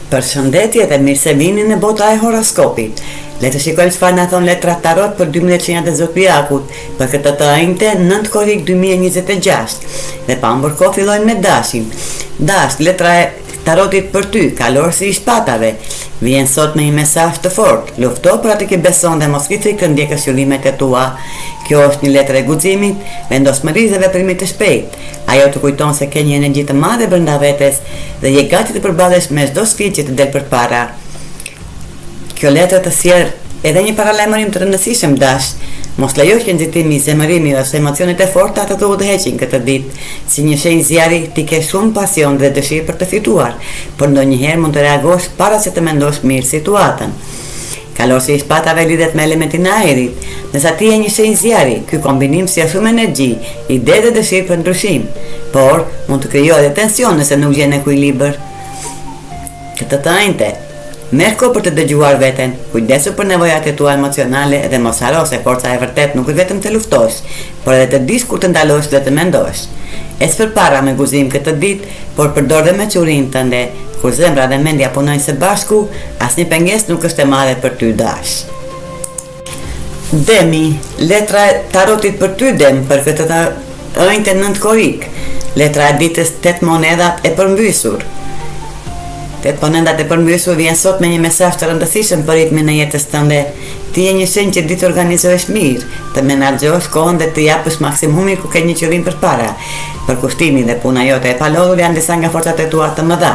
Përshëndetje dhe mirë se vini në bota e horoskopit. Le të shikojmë çfarë na thon letra tarot për 12 qenjat e zodiakut për këtë të enjte 9 korrik 2026. Dhe pa mbër kohë fillojmë me dashin. Dash, letra e tarotit për ty, kalorësi i shpatave. Vjen sot me një mesazh të fortë. Lufto për atë që beson dhe mos ki frikë të ndjekësh qëllimet e tua. Kjo është një letër e guximit, vendosmërisë dhe veprimit të shpejtë. Ajo të kujton se ke një energji të madhe brenda vetes dhe je gati të përballesh me çdo sfidë që të del përpara. Kjo letër të sjell edhe një paralajmërim të rëndësishëm dash. Mos lejo që nxitimi, zemërimi ose emocionet e forta të udhëheqin këtë ditë. Si një shenjë zjarri, ti ke shumë pasion dhe dëshirë për të fituar, por ndonjëherë mund të reagosh para se të mendosh mirë situatën. Kalorësi i shpatave lidhet me elementin e ajrit. Nëse ti je një shenjë zjarri, ky kombinim sjell shumë energji, ide dhe dëshirë për ndryshim, por mund të krijojë tension nëse nuk gjen ekuilibër. Këtë të enjte, merr kohë për të dëgjuar veten, kujdesu për nevojat e tua emocionale dhe mos haro se forca e vërtet nuk është vetëm të luftosh, por edhe të dish kur të ndalosh dhe të mendosh. Ec përpara me guzim këtë ditë, por përdor dhe meçurinë tënde. Kur zemra dhe mendja punojnë së bashku, asnjë pengesë nuk është e madhe për ty dash. Demi, letra e tarotit për ty dem për këtë të enjte 9 korrik. Letra e ditës 8 monedhat e përmbysur. 8 monedhat e përmbysur vjen sot me një mesazh të rëndësishëm për ritmin e jetës tënde. Ti je një shenjë që di të organizohesh mirë, të menaxhosh kohën dhe të japësh maksimumin ku ke një qëllim përpara. Përkushtimi dhe puna jote e palodhur janë disa nga forcat e tua të mëdha.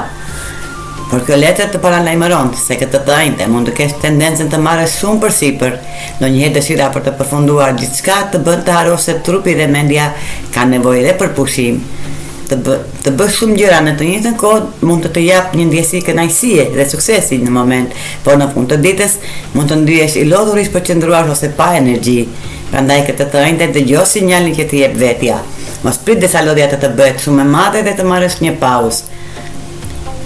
Por kjo letër të paralajmëron se këtë të enjte mund të kesh tendencën të marrësh shumë përsipër, ndonjëherë dëshira për të përfunduar gjithçka të bën të harosh se trupi dhe mendja kanë nevojë edhe për pushim. Të bësh shumë gjëra në të njëjtën kohë mund të jap një ndjesi kënaqësie dhe suksesi në moment, por në fund të ditës mund të ndyesh i lodhur, i përqendruar ose pa energji. Prandaj këtë të enjte dëgjoj sinjalin që të jep vetja. Mos prit desa lodhja të bëhet shumë e madhe dhe të marrësh një pauzë.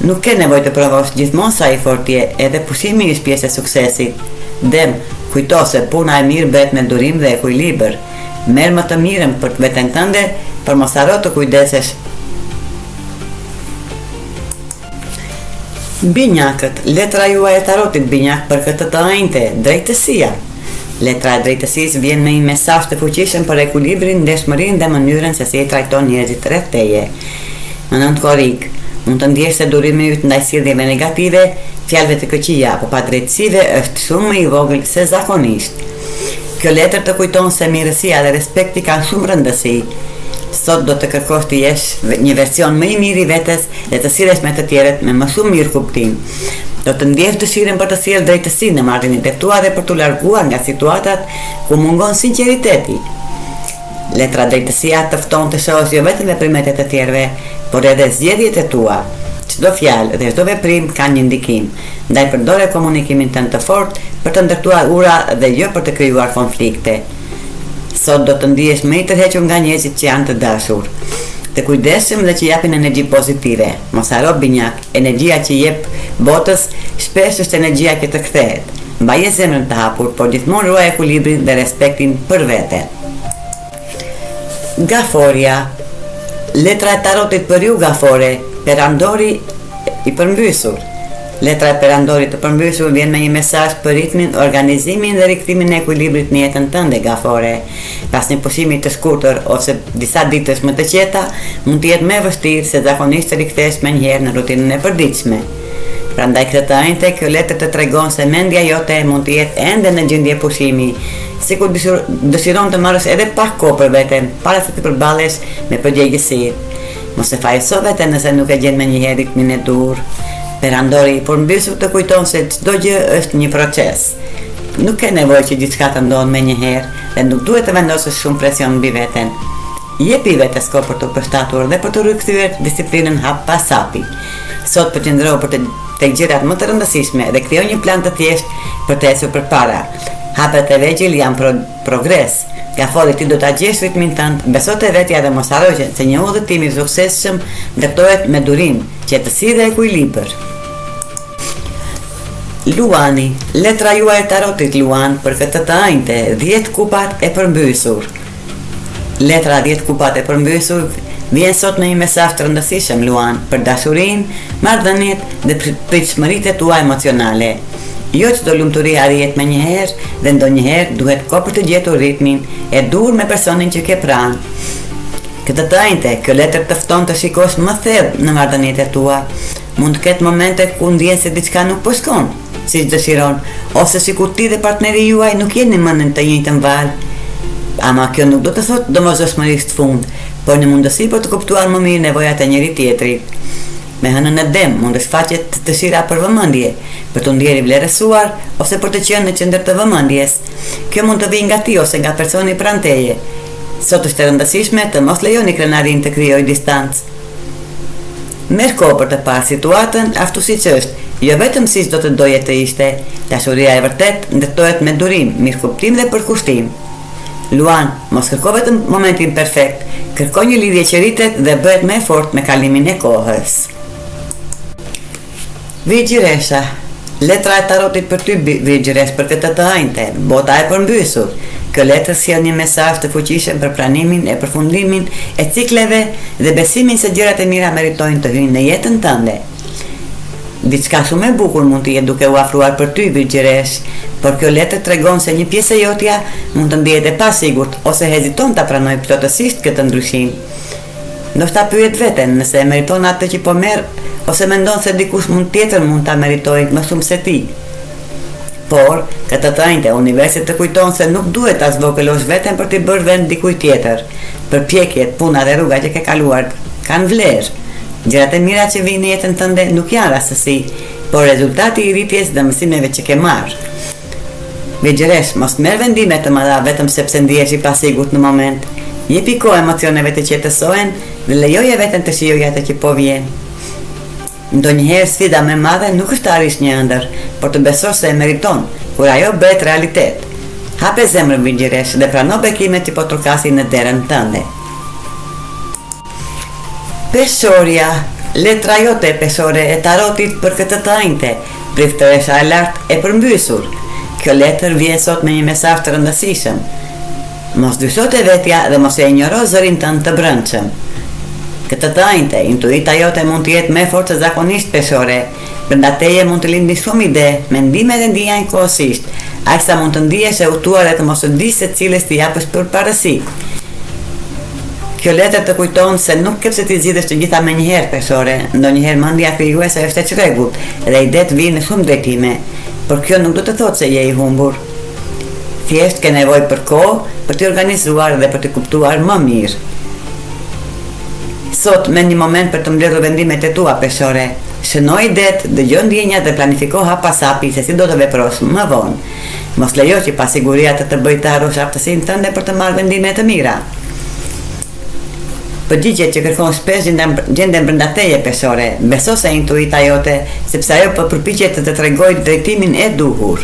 Nuk ke nevojë të provosh gjithmonë sa i fort je, edhe pushimi është pjesë e suksesit. Dem, kujto se puna e mirë bëhet me durim dhe ekuilibër. Merr më të mirën për veten tënde, por mos harro të kujdesesh. Binjakët, letra juaj e tarotit binjak për këtë të enjte, drejtësia. Letra e drejtësisë vjen me një mesazh të fuqishëm për ekuilibrin, ndeshmërinë dhe mënyrën se si e trajton njerëzit rreth teje. Në 9 korrik, mund të ndjesh se durimi yt ndaj sjelljeve negative, fjalëve të këqija apo padrejtësive është shumë më i vogël se zakonisht. Kjo letër të kujton se mirësia dhe respekti kanë shumë rëndësi. Sot do të kërkosh të jesh një version më i mirë i vetes dhe të sillesh me të tjerët me më shumë mirë kuptim. Do të ndjesh dëshirën për të sjellë drejtësi në marrëdhëniet e tua dhe për t'u larguar nga situatat ku mungon sinqeriteti. Letra drejtësia të fton të shohësh jo vetëm veprimet e të tjerëve, por edhe zgjedhjet e tua. Çdo fjalë dhe çdo veprim kanë një ndikim. Ndaj përdore komunikimin tënd të fortë për të ndërtuar ura dhe jo për të krijuar konflikte. Sot do të ndihesh më i tërhequr nga njerëzit që janë të dashur. Të kujdesshëm dhe që japin energji pozitive. Mos haro binjak, energjia që jep botës shpesh është energjia që të kthehet. Mbaje zemrën të hapur, por gjithmonë ruaj ekuilibrin dhe respektin për veten. Gaforia, letra e tarotit për ju gafore, perandori i përmbysur. Letra e perandorit të përmbysur vjen me një mesazh për ritmin, organizimin dhe rikthimin e ekuilibrit në jetën tënde gafore. Pas një pushimi të shkurtër ose disa ditësh më të qeta, mund të jetë më vështirë se zakonisht të rikthesh menjëherë në rutinën e përditshme. Prandaj këtë të enjte, kjo letër të tregon se mendja jote mund të jetë ende në gjendje pushimi, sikur dëshiron të marrësh edhe pak kohë për veten, para se të përballesh me përgjegjësitë. Mos e fajso veten nëse nuk e gjen menjëherë ritmin e dur. Perandori i përmbysur të kujton se çdo gjë është një proces. Nuk ke nevojë që gjithçka të ndodhë menjëherë dhe nuk duhet të vendosësh shumë presion mbi veten. Jepi vetes kohë për të përshtatur dhe për të rikthyer disiplinën hap pas hapi. Sot përqendro për tek gjërat më të rëndësishme dhe krijo një plan të thjeshtë për të ecur përpara. Hapet e vegjël janë progres. Gafori ti do ta gjesh ritmin tënd, beso te vetja dhe mos harro se një udhëtim i suksesshëm ndërtohet me durim, qetësi dhe ekuilibër. Luani, letra juaj e tarotit Luan për këtë të enjte, 10 kupat e përmbysur. Letra 10 kupat e përmbysur Vjen sot me një mesazh të rëndësishëm, Luan, për dashurinë, marrëdhëniet dhe pritshmëritë tua emocionale. Jo çdo lumturi arrihet me njëherë dhe ndonjëherë duhet kohë për të gjetur ritmin e dur me personin që ke pranë. Këtë të ajnëte, kjo letër të fton të shikosh më thellë në marrëdhëniet e tua. Mund të ketë momente ku ndjen se diçka nuk po shkon siç dëshiron, ose sikur ti dhe partneri juaj nuk jeni më në të njëjtën valë. Ama kjo nuk do të thotë domosdoshmërisë të fundit, por një mundësi për të kuptuar më mirë nevojat e njëri tjetrit. Me hënën e dem mund të shfaqet dëshira për vëmendje, për të ndjerë i vlerësuar ose për të qenë në qendër të vëmendjes. Kjo mund të vijë nga ti ose nga personi pranë teje. Sot është e rëndësishme të mos lejoni krenarin të krijojë distancë. Merr kohë për të parë situatën ashtu siç është, jo vetëm siç do të doje të ishte. Dashuria e vërtet ndërtohet me durim, mirëkuptim dhe përkushtim. Luan, mos kërko vetëm momentin perfekt, kërko një lidhje që rritet dhe bëhet më e fortë me kalimin e kohës. Vigjiresha, letra e tarotit për ty Vigjiresh për këtë të hajnte, bota e përmbysur. Kjo letër sjell një mesazh të fuqishëm për pranimin e përfundimin e cikleve dhe besimin se gjërat e mira meritojnë të hyjnë në jetën tënde. Diçka shumë e bukur mund të jetë duke u afruar për ty Vigjiresh, por kjo letër tregon se një pjesë e jotja mund të ndihet e pasigurt ose heziton ta pranojë plotësisht këtë ndryshim. Ndoshta pyet veten nëse e meriton atë që po merr ose mendon se dikush tjetër mund ta meritojë më shumë se ti. Por, këtë të ajnëte, universit të kujton se nuk duhet ta zvogëlosh veten për t'i bërë vend dikujt tjetër. Përpjekjet, puna dhe rruga që ke kaluar kanë vlerë. Gjërat e mira që vijnë në jetën tënde nuk janë rastësi, por rezultati i rritjes dhe mësimeve që ke marrë. Vigjiresh, mos merr vendime të mëdha vetëm sepse ndihesh i pasigurt në moment. Jepi kohë emocioneve të qetësohen dhe lejoje veten të shijojë atë që po vjen. Ndonjëherë sfida më e madhe nuk është të arrish një ëndër, por të besosh se e meriton, kur ajo bëhet realitet. Hape zemrën Vigjiresh dhe prano bekimet që po trokasin në derën tënde. Peshoria, letra jote peshore e tarotit për këtë të ajnëte, priftëresha e lartë e përmbysur. Kjo letër vjen sot me një mesazh të rëndësishëm. Mos dysho te vetja dhe mos e injoro zërin tënd të brendshëm. Këtë të ajnëte, intuita jote mund të jetë më fortë se zakonisht peshore. Brenda teje mund të lindin shumë ide, mendime dhe ndjenja njëkohësisht. Aqsa mund të ndihesh e hutuar dhe të mos e dish se cilës t'i japësh përparësi. Kjo letër të kujton se nuk ke pse ti zgjidhesh të gjitha menjëherë peshore. Ndonjëherë mendja krijuese është e çrregullt dhe idetë vijnë në shumë drejtime, por kjo nuk do të thotë se je i humbur. Thjesht ke nevojë për kohë për t'i organizuar dhe për t'i kuptuar më mirë. Sot me një moment për të mbledhur vendimet e tua peshore. Shënoj idetë, dëgjoj ndjenjat dhe planifiko hap pas hapi se si do të veprosh më vonë. Mos lejo që pasiguria të bëjë të harrosh aftësinë tënde për të marrë vendime të mira. Përgjigjet që kërkon shpesh gjenden brenda teje peshore. Beso se intuita jote, sepse ajo po përpiqet të tregojë drejtimin e duhur.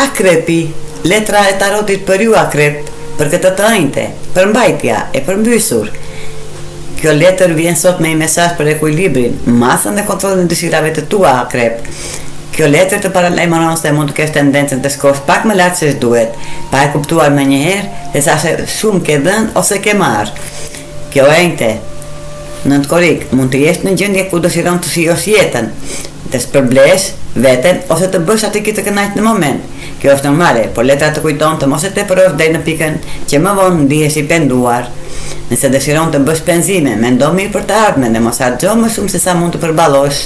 Akrepi, letra e tarotit për ju Akrep, për këtë të ajnëte, përmbajtja e përmbysur. Kjo letër vjen sot me një mesazh për ekuilibrin, masën dhe kontrollin e dëshirave të tua Akrep. Kjo letër të paralajmëron se mund të kesh tendencën të shkosh pak më lart se duhet, pa e kuptuar menjëherë se sa shumë ke dhënë ose ke marrë. Kjo ajnëte, nëntkorik, mund të jesh në gjendje ku dëshiron të shijosh jetën, të shpërblesh veten ose të bësh atë që të kënaq në moment. Kjo është normale, por letra të kujton të mos e tepërosh deri në pikën që më vonë ndihesh i penduar. Nëse dëshiron të bësh penzime, mendo mirë për të ardhmen dhe mos harxho më shumë se sa mund të përballosh.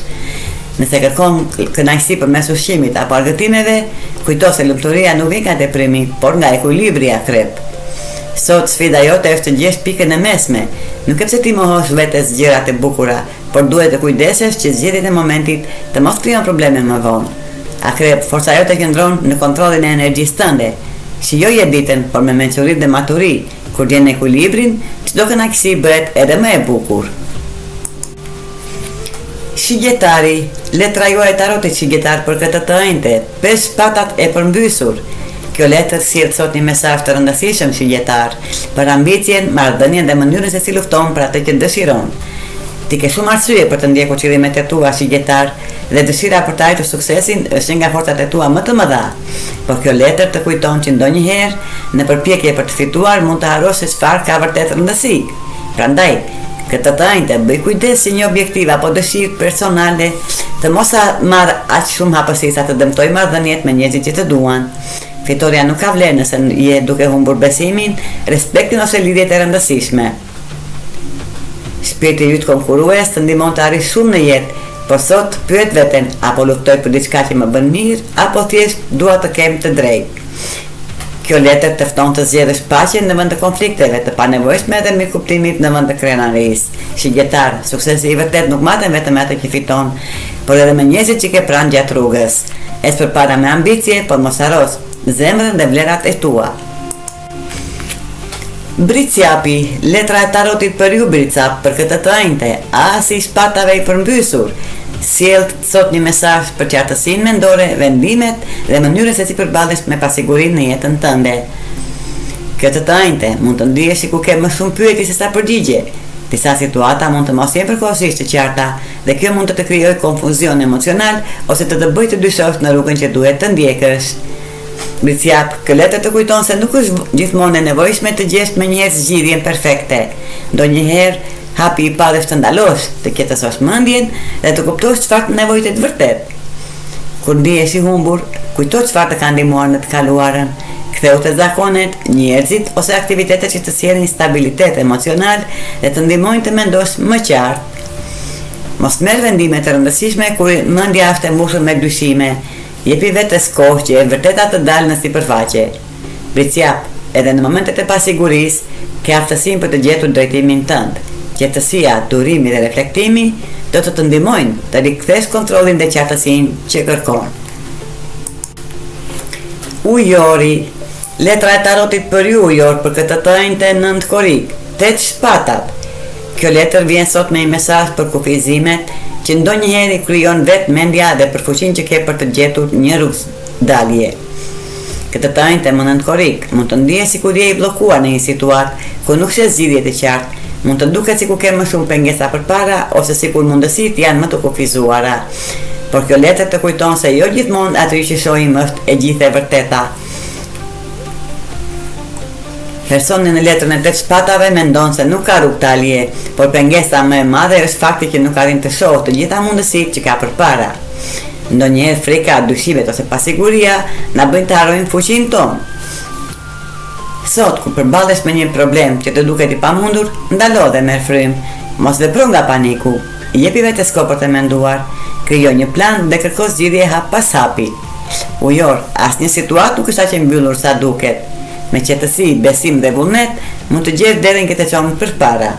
Nëse kërkon kënaqësi përmes ushqimit apo argëtimeve, kujto se lumturia nuk vjen nga deprimi, por nga ekuilibri Akrep. Sot sfida jote është të gjesh pikën e mesme. Nuk e pse ti mohosh vetes gjërat e bukura, por duhet të kujdesesh që zgjedhjet e momentit të mos krijojnë probleme më vonë. Akrep, forca jote qëndron në kontrollin e energjisë tënde. Shijoje ditën, por me mençuri dhe maturi. Kur gjen në ekuilibrin, çdo kënaqësi bëhet edhe më e bukur. Shigjetari, letra juaj e tarotit shigjetar për këtë të ajnëte, 5 patat e përmbysur. Kjo letër sjell sot një mesazh të rëndësishëm shigjetar, për ambicien, marrëdhënien dhe mënyrën se si lufton për atë që dëshiron. Ti ke shumë arsye për të ndjekur qëllimet e tua si gjetar dhe dëshira për të arritur suksesin është nga forcat e tua më të mëdha. Por kjo letër të kujton që ndonjëherë në përpjekje për të fituar mund të harrosh se çfarë ka vërtet rëndësi. Prandaj, këtë të njëjtë bëj kujdes si një objektiv apo dëshirë personale të mos marr aq shumë hapësi sa të dëmtoj marrëdhëniet me njerëzit që të duan. Fitoria nuk ka vlerë nëse je duke humbur besimin, respektin ose lidhjet e rëndësishme. Shpirti yt konkurrues të ndihmon të arrish shumë në jetë, por sot pyet veten apo luftoj për diçka që më bën mirë apo thjesht dua të kem të drejtë. Kjo letër të fton të zgjedhësh paqen në vend të konflikteve, të panevojshme dhe mirëkuptimit në vend të krenarisë. Si gjetar, suksesi i vërtet nuk maten vetëm atë që fiton, por edhe me njerëzit që ke pranë gjatë rrugës. Ec përpara me ambicie, por mos harros zemrën dhe vlerat e tua. Bricjapi, letra e tarotit për ju Bricap, për këtë të njëjtë, as i shpatave i përmbysur, sjell sot një mesazh për qartësinë mendore, vendimet dhe mënyrën se si përballesh me pasigurinë në jetën tënde. Këtë të njëjtë mund të ndihesh sikur ke më shumë pyetje se sa përgjigje. Disa situata mund të mos jenë përkohësisht të qarta dhe kjo mund të të krijojë konfuzion emocional ose të bëjë të dyshosh në rrugën që duhet të ndjekësh. Bricjap, kjo letër të kujton se nuk është gjithmonë e nevojshme të gjesh me njerëz zgjidhjen perfekte. Ndonjëherë hapi i parë është të ndalosh, të qetësosh mendjen dhe të kuptosh çfarë nevojët vërtet. Kur ndihesh i humbur, kujto çfarë të ka ndihmuar në të kaluarën. Ktheu te zakonet, njerëzit ose aktivitetet që të sjellin stabilitet emocional dhe të ndihmojnë të mendosh më qartë. Mos merr vendime të rëndësishme kur mendja është e mbushur me dyshime. Jepi vetes kohë që e vërteta të dalë në sipërfaqe. Bricjap, edhe në momentet e pasigurisë, ke aftësinë për të gjetur drejtimin tënd. Qetësia, durimi dhe reflektimi do të të ndihmojnë të rikthesh kontrollin dhe qartësinë që kërkon. Ujori, letra e tarotit për ju ujor për këtë të njëjtë 9 korik, 8 shpatat. Kjo letër vjen sot me një mesazh për kufizimet që ndonjëherë i krijon vetë mendja dhe për fuqinë që ke për të gjetur një rrugë dalje. Këtë të njëjtë më 9 korik mund të ndihesh sikur je i bllokuar në një situatë ku nuk sheh zgjidhje të qartë, mund të duket sikur ke më shumë pengesa përpara ose sikur mundësitë janë më të kufizuara. Por kjo letër të kujton se jo gjithmonë atë që shohim është e gjithë e vërteta. Personi në letrën e 8 shpatave mendon se nuk ka rrugë dalje, por pengesa më e madhe është fakti që nuk arrin të shohë të gjitha mundësitë që ka përpara. Ndonjëherë frika, dyshimet ose pasiguria na bëjnë të harrojmë fuqinë tonë. Sot, kur përballesh me një problem që të duket i pamundur, ndalo dhe merr frymë. Mos vepro nga paniku. Jepi vetes kohë për të menduar, krijo një plan dhe kërko zgjidhje hap pas hapi. Ujor, asnjë situatë nuk është aq e mbyllur sa duket. Me qetësi, besim dhe vullnet, mund të gjesh derën që të çon përpara.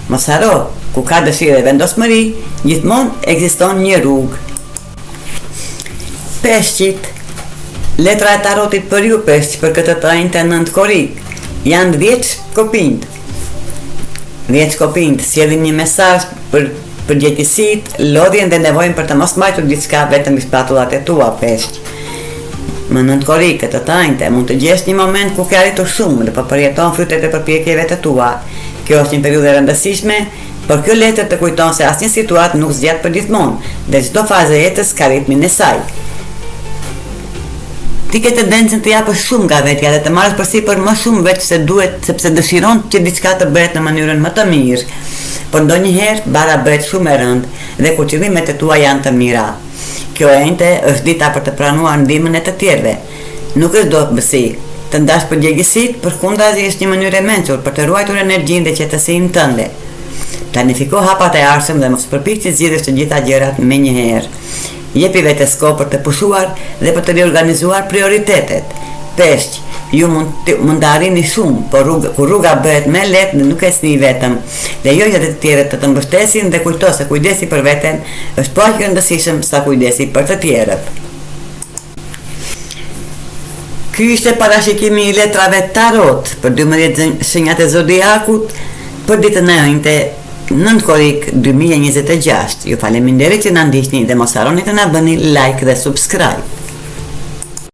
Mos haro, ku ka dëshirë dhe vendosmëri, gjithmonë ekziston një rrugë. Peshqit, letra e tarotit për ju peshq për këtë të njëjtë 9 korik, janë 10 shkopinjt. 10 shkopinjt sjellin një mesazh për përgjegjësitë, lodhjen dhe nevojën për të mos mbajtur diçka vetëm i shpatullat e tua peshq. Më 9 korik këtë të njëjtë mund të gjesh një moment ku ke arritur shumë dhe po përjeton frytet e përpjekjeve të tua. Kjo është një periudhë e rëndësishme, por kjo letër të kujton se asnjë situatë nuk zgjat për gjithmonë dhe çdo fazë e jetës ka ritmin e saj. Ti ke tendencën të japësh shumë nga vetja dhe të marrësh përsipër më shumë vetë se duhet sepse dëshiron që diçka të bëhet në mënyrën më të mirë. Por ndonjëherë bara bëhet shumë e rëndë dhe kur qëllimet e tua janë të mira. Kjo ente është dita për të pranuar ndihmën e të tjerëve. Nuk është dobësi. Të ndash përgjegjësitë përkundazi është një mënyrë e mençur për të ruajtur energjinë dhe qetësinë tënde. Planifiko hapat e ardhshëm dhe mos përpiq të zgjidhësh të gjitha gjërat menjëherë. Jepi vetes kohë për të pushuar dhe për të riorganizuar prioritetet. Peshq, ju mund të arrini shumë, por kur rruga bëhet më lehtë dhe nuk esni vetëm. Lejoje të tjerët të të mbështesin dhe kujto se kujdesi për veten është po aq i rëndësishëm sa kujdesi për të tjerët. Ky ishte parashikimi i letrave tarot për 12 shenjat e zodiakut për ditën e njëjtë 9 korik 2026. Ju faleminderit që na ndiqni dhe mos harroni të na bëni like dhe subscribe.